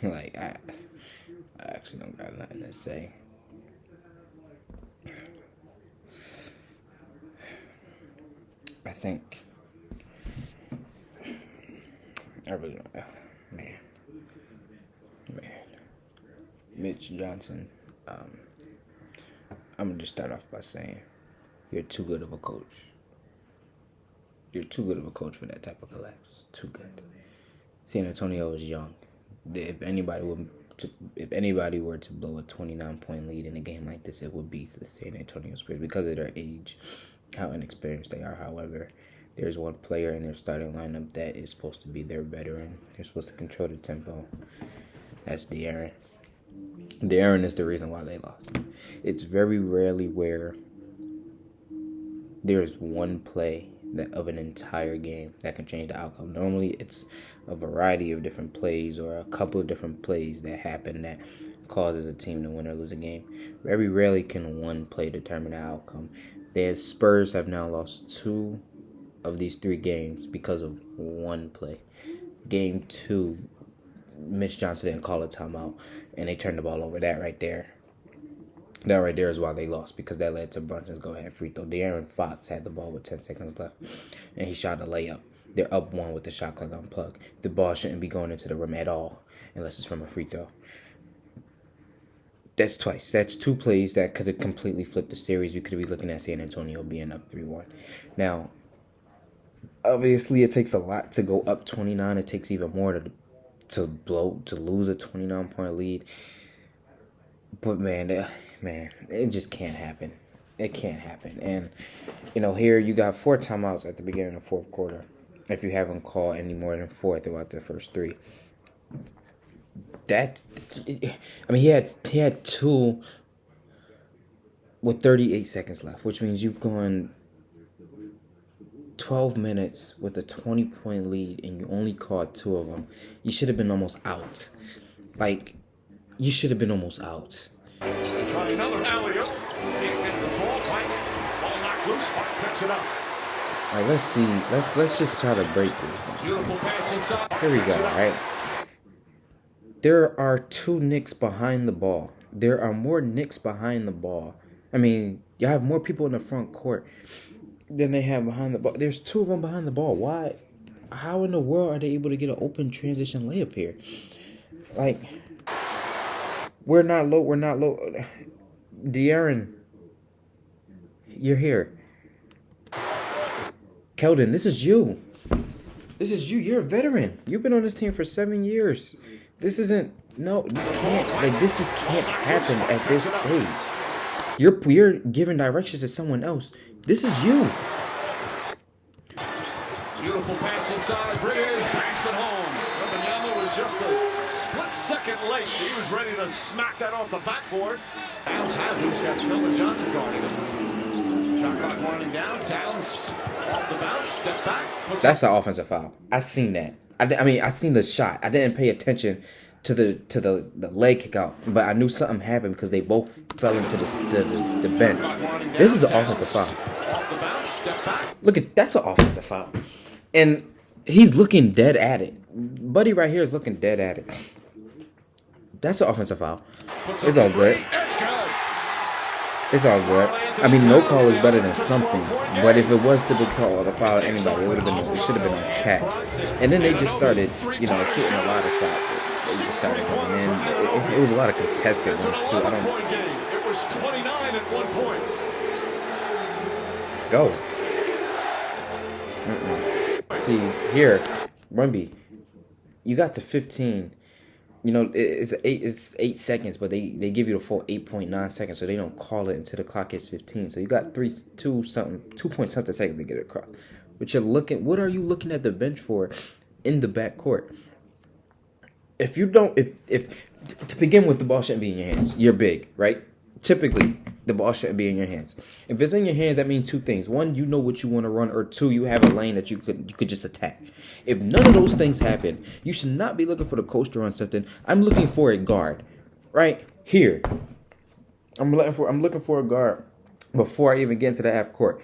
Like I actually don't got nothing to say. I think I really don't. Man, man, Mitch Johnson. I'm gonna just start off by saying you're too good of a coach. You're too good of a coach for that type of collapse. Too good. San Antonio is young. If anybody were to blow a 29-point lead in a game like this, it would be the San Antonio Spurs because of their age, how inexperienced they are. However, there's one player in their starting lineup that is supposed to be their veteran. They're supposed to control the tempo. That's De'Aaron. De'Aaron is the reason why they lost. It's very rarely where there's one play of an entire game that can change the outcome. Normally, it's a variety of different plays or a couple of different plays that happen that causes a team to win or lose a game. Very rarely can one play determine the outcome. The Spurs have now lost 2 of these 3 games because of one play. Game 2, Mitch Johnson didn't call a timeout, and they turned the ball over. That right there is why they lost, because that led to Brunson's go-ahead free throw. De'Aaron Fox had the ball with 10 seconds left, and he shot a layup. They're up 1 with the shot clock unplugged. The ball shouldn't be going into the rim at all unless it's from a free throw. That's twice. That's 2 plays that could have completely flipped the series. We could be looking at San Antonio being up 3-1. Now, obviously, it takes a lot to go up 29. It takes even more to lose a 29-point lead. But man, it just can't happen. It can't happen. And here you got 4 timeouts at the beginning of the fourth quarter. If you haven't called any more than 4 throughout the first 3. He had 2 with 38 seconds left, which means you've gone 12 minutes with a 20-point lead and you only caught 2 of them. You should have been almost out. You should have been almost out. Try another alley-oop. Can't get the full fight. Ball knocked loose. Mark picks it up. All right, let's see. Let's just try to break this. Beautiful pass inside. Here we go, all right? There are 2 Knicks behind the ball. There are more Knicks behind the ball. You have more people in the front court than they have behind the ball. There's 2 of them behind the ball. Why? How in the world are they able to get an open transition layup here? We're not low. De'Aaron, you're here. Keldon, this is you. You're a veteran. You've been on this team for 7 years. This just can't happen at this stage. You're giving direction to someone else. This is you. Beautiful pass inside. Bridges banks it home. Wembanyama was just a split second late. He was ready to smack that off the backboard. Towns has it. He's got Keldon Johnson guarding him. Shot clock winding down. Towns off the bounce. Step back. That's an offensive foul. I seen that. I seen the shot. I didn't pay attention to the leg kick out, but I knew something happened because they both fell into the bench. This is an offensive foul. Look that's an offensive foul, and he's looking dead at it. Buddy right here is looking dead at it. That's an offensive foul. It's all good. It's all good. No call is better than something. But if it was to be called a foul to anybody, it should have been on Cat. And then they just started, shooting a lot of shots. They just started going in. It was a lot of contested ones too. It was 29 at one point. Go. See here, Wemby, you got to 15. It's 8 seconds, but they give you the full 8.9 seconds, so they don't call it until the clock hits 15. So you got 2.something seconds to get it across. What are you looking at the bench for in the backcourt? If to begin with, the ball shouldn't be in your hands. You're big, right? Typically, the ball shouldn't be in your hands. If it's in your hands, that means 2 things. 1, you know what you want to run, or 2, you have a lane that you could just attack. If none of those things happen, you should not be looking for the coach to run something. I'm looking for a guard, right here. I'm looking for a guard before I even get into the half court.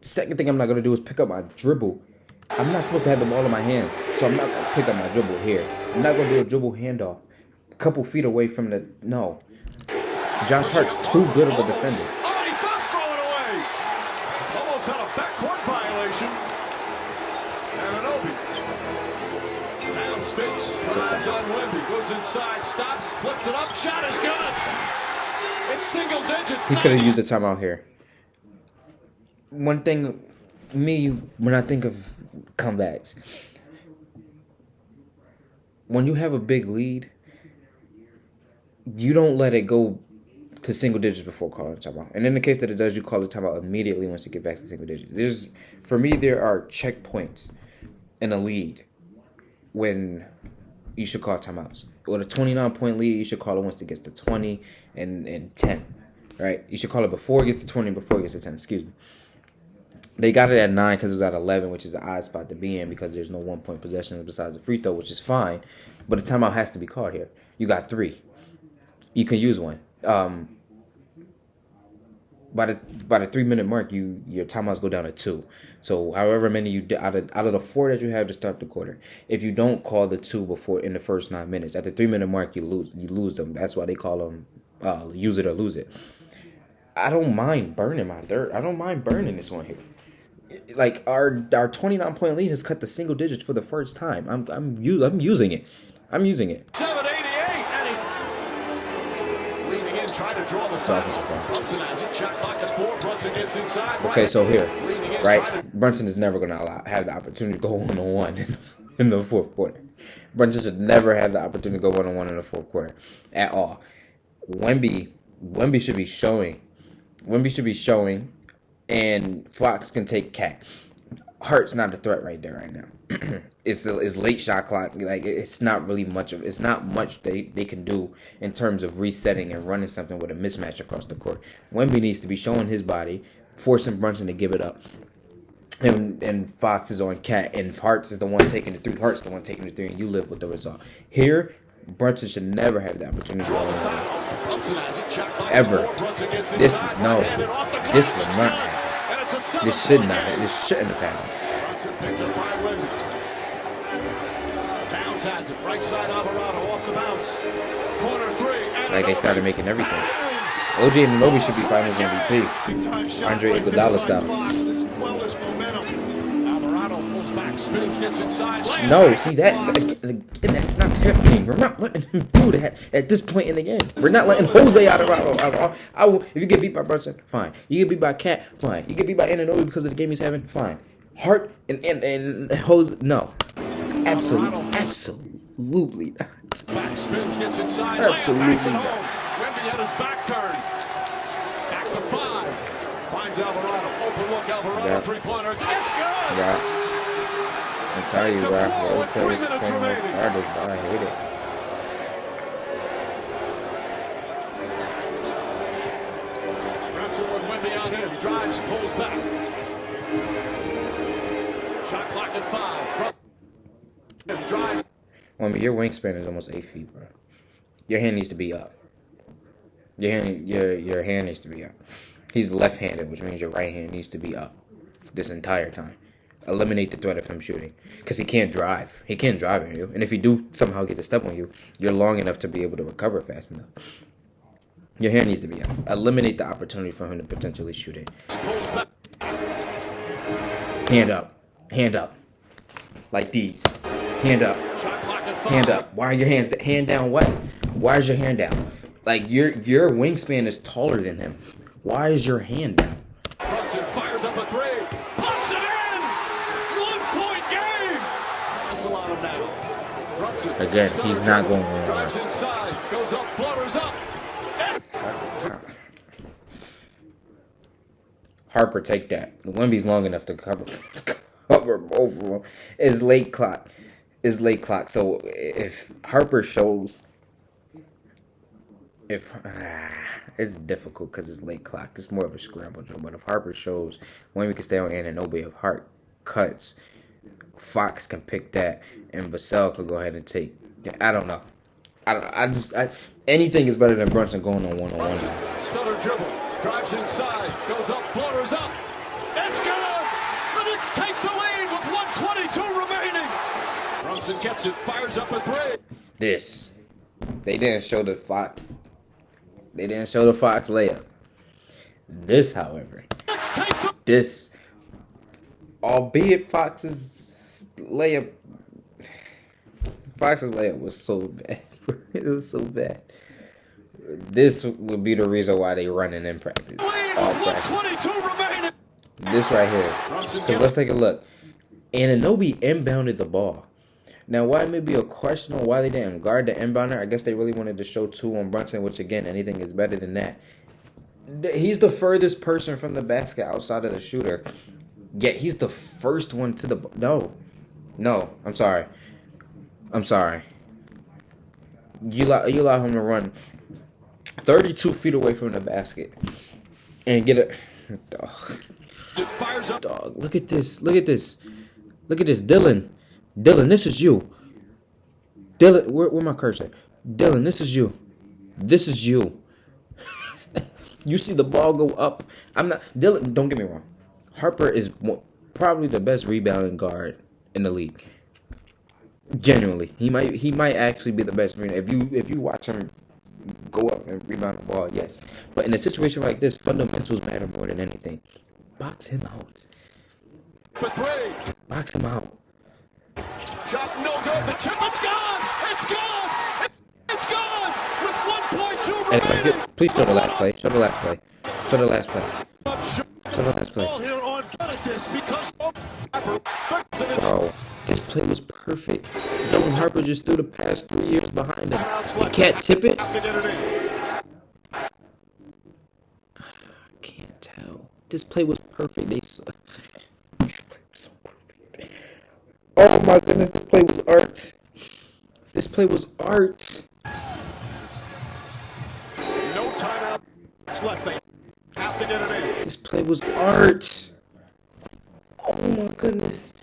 Second thing I'm not gonna do is pick up my dribble I'm not supposed to have the ball in my hands, so I'm not gonna pick up my dribble here. I'm not gonna do a dribble handoff, a couple feet away from the no. Josh Hart's too good of a defender. Oh, he does throw it away. Almost had a backcourt violation. Anunoby. Towns fakes, drives on Wemby, goes inside, stops, flips it up, shot is good. It's single digits. He could have used the timeout here. One thing, when I think of comebacks, when you have a big lead, you don't let it go to single digits before calling a timeout. And in the case that it does, you call a timeout immediately once you get back to single digits. For me, there are checkpoints in a lead when you should call timeouts. With a 29-point lead, you should call it once it gets to 20 and 10, right? You should call it before it gets to 20 and before it gets to 10, excuse me. They got it at 9 because it was at 11, which is an odd spot to be in because there's no 1-point possession besides the free throw, which is fine. But a timeout has to be called here. You got 3. You can use one. By the 3-minute mark, your timeouts go down to 2. So however many you out of the 4 that you have to start the quarter, if you don't call the 2 before in the first 9 minutes, at the 3-minute mark you lose them. That's why they call them use it or lose it. I don't mind burning my third. I don't mind burning this one here. Like our 29-point lead has cut the single digits for the first time. I'm using it. I'm using it. 788 and he leaning in, trying to draw the foul. Brunson has it. Shot clock at 4. Brunson gets inside. Okay, so here, right? Brunson is never gonna have the opportunity to go 1-on-1 in the fourth quarter. Brunson should never have the opportunity to go 1-on-1 in the fourth quarter at all. Wemby should be showing. Wemby should be showing. And Fox can take Cat. Hart's not a threat right there right now. It's late shot clock. Like it's not really much of. It's not much they can do in terms of resetting and running something with a mismatch across the court. Wemby needs to be showing his body, forcing Brunson to give it up. And Fox is on Cat, and Hart's is the one taking the 3. Hart's the one taking the 3, and you live with the result. Here, Brunson should never have the opportunity to go on. Ever. This will not happen. This should not happen. This shouldn't have happened. Towns has it. Right side Alvarado off the bounce. Corner 3. Like they started making everything. OG Anunoby should be Finals MVP. Andre Iguodala style. No, see that? That's not fair game. We're not letting him do that at this point in the game. We're not letting Jose Alvarado. If you get beat by Brunson, fine. You get beat by Cat, fine. You get beat by Anunoby because of the game he's having, fine. Hart and Jose, no. Absolutely not. Back spins, gets inside. Absolutely not. Wemby had his back turned. Back to 5. Finds Alvarado. Open look, Alvarado. Yeah. 3-pointer. It's good. Yeah. I tell you, bro. The hardest, but I hate it. Brunson with Wemby on him. He drives, pulls back. Shot clock at 5. Drive. Wemby, your wingspan is almost 8 feet, bro. Your hand needs to be up. Your hand needs to be up. He's left-handed, which means your right hand needs to be up this entire time. Eliminate the threat of him shooting, because he can't drive. He can't drive on you, and if he do somehow get to step on you, you're long enough to be able to recover fast enough. Your hand needs to be up. Eliminate the opportunity for him to potentially shoot it. Hand up, like these. Hand up. Why are your hands hand down? What? Why is your hand down? Like your wingspan is taller than him. Why is your hand down? Brunson fires up a 3. Puts it in. 1-point game. Solano now. Brunson Again, he's not going to drives inside. Goes up. Floaters up. Harper, take that. Wemby's long enough to cover both of them. It's late clock. So if Harper shows, it's difficult because it's late clock. It's more of a scramble job. But if Harper shows, Wemby can stay on Anunoby. If Hart cuts, Fox can pick that, and Vassell could go ahead and take. I don't know. Anything is better than Brunson going on 1-on-1. Stutter dribble, drives inside, goes up, floaters up. That's good. The Knicks take the lead with 1:20 Brunson gets it, fires up a three. This. They didn't show the Fox. They didn't show the Fox layup. This, however. This. Albeit Fox's layup was so bad. It was so bad. This would be the reason why they running in practice. All practice. This right here. Because let's take a look. Anunoby inbounded the ball. Now, why it may be a question on why they didn't guard the inbounder, I guess they really wanted to show 2 on Brunson, which, again, anything is better than that. He's the furthest person from the basket outside of the shooter. Yet he's the first one to the... No, I'm sorry. You allow him to run 32 feet away from the basket and get a... Dog, look at this. Look at this, Dylan. Dylan, this is you. Dylan, where my cursor? Dylan, this is you. This is you. You see the ball go up. I'm not... Dylan, don't get me wrong. Harper is probably the best rebounding guard in the league. Genuinely, he might actually be the best. If you watch him go up and rebound the ball, yes. But in a situation like this, fundamentals matter more than anything. Box him out. Box him out. Shot no good. The tip, it's gone. It's gone. It's gone. With 1.2 remaining. Please show the last play. Show the last play. Show the last play. Bro, this play was perfect. Dylan Harper just threw the past 3 years behind him. He can't tip it. I can't tell. This play was perfect. Oh my goodness, this play was art. This play was art. No timeout. Left. They have to get it in. This play was art. Oh my goodness.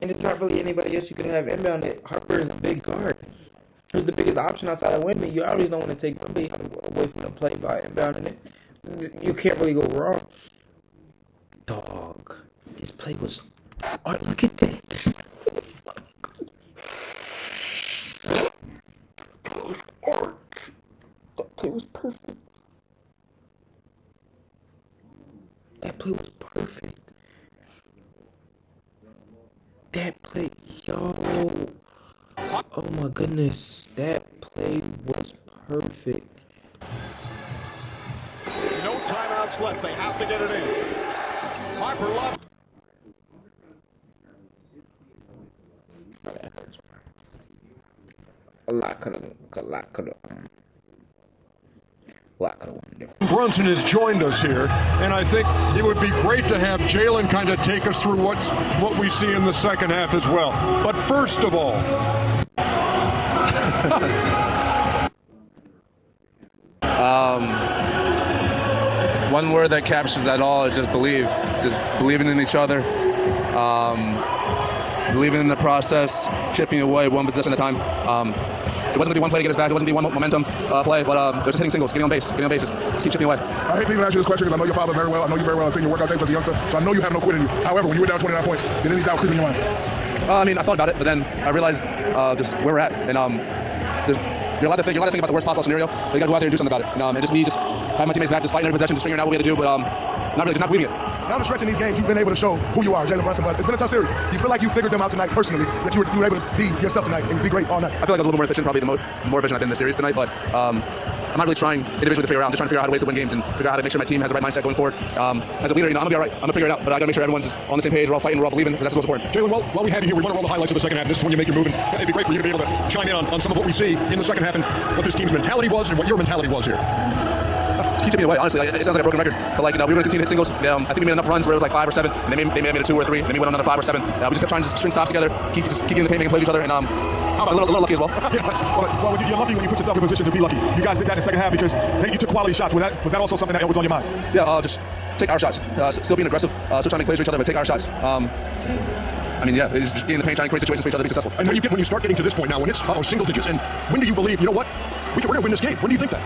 And it's not really anybody else you could have inbounded. Harper is a big guard. He's the biggest option outside of Wemby. You always don't want to take Wemby away from the play by inbounding it. You can't really go wrong. Dog. This play was art. Look at this. That was art. That play was perfect. That play was perfect. That play, yo. Oh my goodness. That play was perfect. No timeouts left. They have to get it in. Harper left. A lot could have won different. Brunson has joined us here, and I think it would be great to have Jalen kind of take us through what we see in the second half as well. But first of all, one word that captures that all is just believe. Just believing in each other, believing in the process, chipping away one possession at a time. It wasn't going to be one play to get us back. It wasn't going to be one momentum play, but it was just hitting singles, getting on base, just keep chipping away. I hate to even ask you this question because I know your father very well. I know you very well. I've seen your workout tapes as a youngster, so I know you have no quit in you. However, when you were down 29 points, did any doubt creep in your mind? I mean, I thought about it, but then I realized just where we're at, and you're allowed to think about the worst possible scenario. But you got to go out there and do something about it. And just me, just having my teammates back, just fighting every possession, just figuring out what we had to do, but not believing it. Down the stretch in these games, you've been able to show who you are, Jalen Brunson, but it's been a tough series. You feel like you figured them out tonight personally, that you were able to be yourself tonight and be great all night? I feel like I was a little more efficient, probably the more efficient I've been in the series tonight, but I'm not really trying individually to figure out. I'm just trying to figure out how to ways to win games and figure out how to make sure my team has the right mindset going forward. As a leader, I'm going to be all right. I'm going to figure it out, but I got to make sure everyone's on the same page. We're all fighting, we're all believing, and that's what's important. Jalen, while we have you here, we want to roll the highlights of the second half. This is when you make your move, and it'd be great for you to be able to chime in on some of what we see in the second half and what this team's mentality was and what your mentality was here. Keep chipping away, honestly. It sounds like a broken record, but we were going to continue to hit singles. I think we made enough runs where it was like 5 or 7, and they may have made a 2 or 3, and then we went another 5 or 7. We just kept trying to string stops together, keep getting the paint, making plays with each other, and a little lucky as well. Well, you're lucky when you put yourself in position to be lucky. You guys did that in the second half because you took quality shots. Was that also something that was on your mind? Yeah, just take our shots. Still being aggressive, still trying to make plays for each other, but take our shots. I mean, yeah, it's just getting in the paint, trying to create situations for each other to be successful. And when you start getting to this point now, when it's single digits, and when do you believe, you know what, we're going to win this game? When do you think that?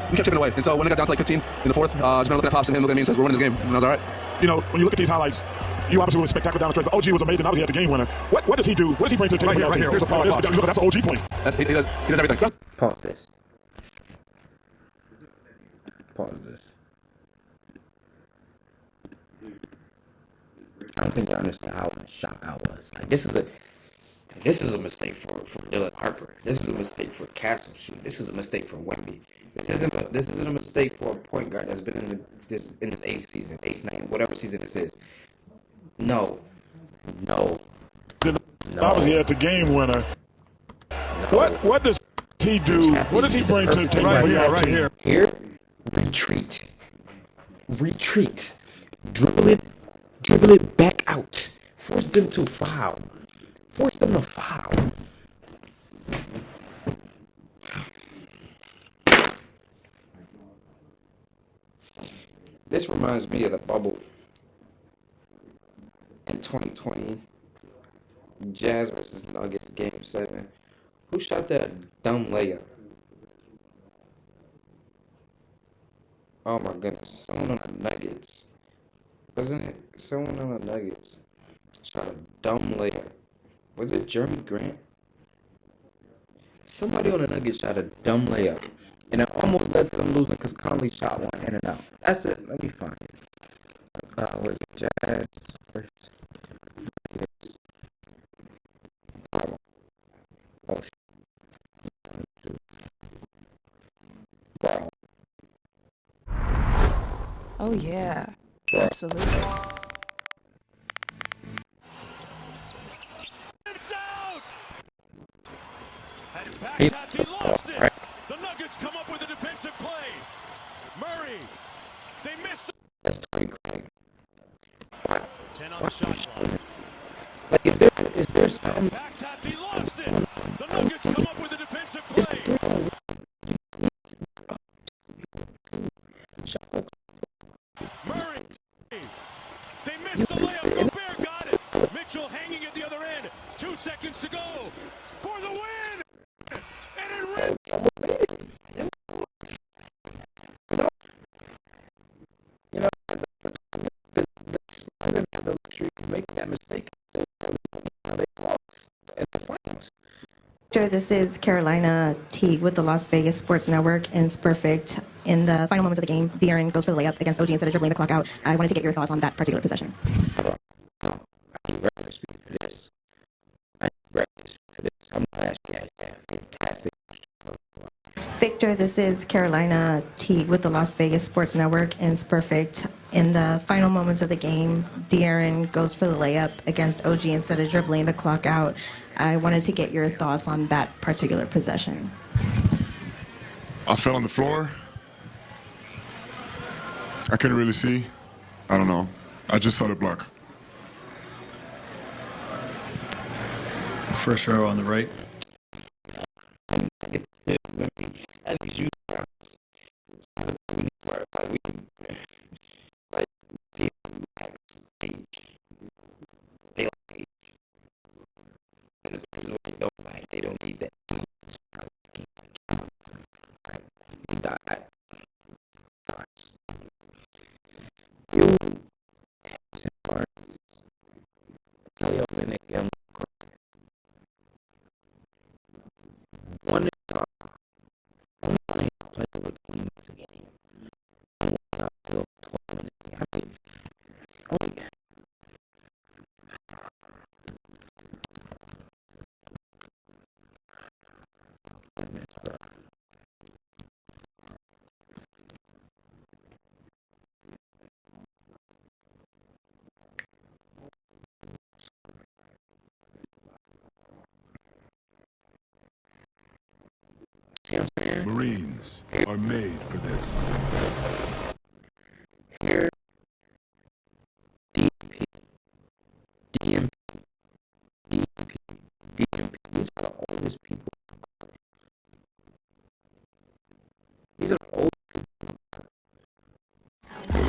We kept chipping away, and so when it got down to like 15 in the fourth, I just remember looking at Pops and him looking at me and says, "We're winning this game," and I was all right. You know, when you look at these highlights, You obviously were spectacular down the stretch. But OG was amazing. Obviously, he had the game winner. What does he do? What does he bring to the table? Right here. Here's a pause. That's an OG point. He does everything. Pause this. Pause this. I don't think you understand how in shock I was. Like, this is a mistake for Dylan Harper. This is a mistake for Castle Shoot. This is a mistake for Wemby. This isn't a mistake for a point guard that's been in this eighth season, whatever season this is. No. Obviously, he had the game winner. No. What does he do? What does he bring to the table? Right here. Here, retreat. Dribble it back out. Force them to foul. This reminds me of the bubble in 2020. Jazz versus Nuggets game 7. Who shot that dumb layup? Oh my goodness. Someone on the Nuggets. Wasn't it? Someone on the Nuggets shot a dumb layup. Was it Jeremy Grant? Somebody on the Nuggets shot a dumb layup. And it almost led to them losing because Conley shot one in and out. That's it. Let me find it. Was it Jazz versus Nuggets? Oh, shit. Bro. Oh, yeah. Absolutely. It's out! And back He's top, he lost it. right. The Nuggets come up with a defensive play. Murray, they missed. That's Torrey Craig. 10 on the shot clock. Like, is there some... Back top, he lost it. The Nuggets come up with a defensive play. Murray, they missed the layup. Gobert got it. Mitchell hanging at the other end. 2 seconds to go for the win. And it You know, the Spurs have the luxury to make that mistake. They lost in the finals. Sure, this is Carolina Teague with the Las Vegas Sports Network and Spurfect. In the final moments of the game, De'Aaron goes for the layup against OG instead of dribbling the clock out. I wanted to get your thoughts on that particular possession. I need record speed for this. I'm glad she had that fantastic. Victor, this is Carolina Teague with the Las Vegas Sports Network and Spurfect. In the final moments of the game, De'Aaron goes for the layup against OG instead of dribbling the clock out. I wanted to get your thoughts on that particular possession. I fell on the floor. I couldn't really see. I don't know. I just saw the block. First row on the right. At least you they don't need that. He died. You Kelly Olynyk and one play over 20 minutes a game. And one uphill 12 minutes a game. I mean, only. Marines are made for this. Here, DMP, these are the oldest people. These are the old people.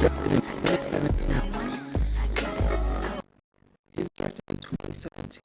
Drafted in 2017. He's drafted in 2017.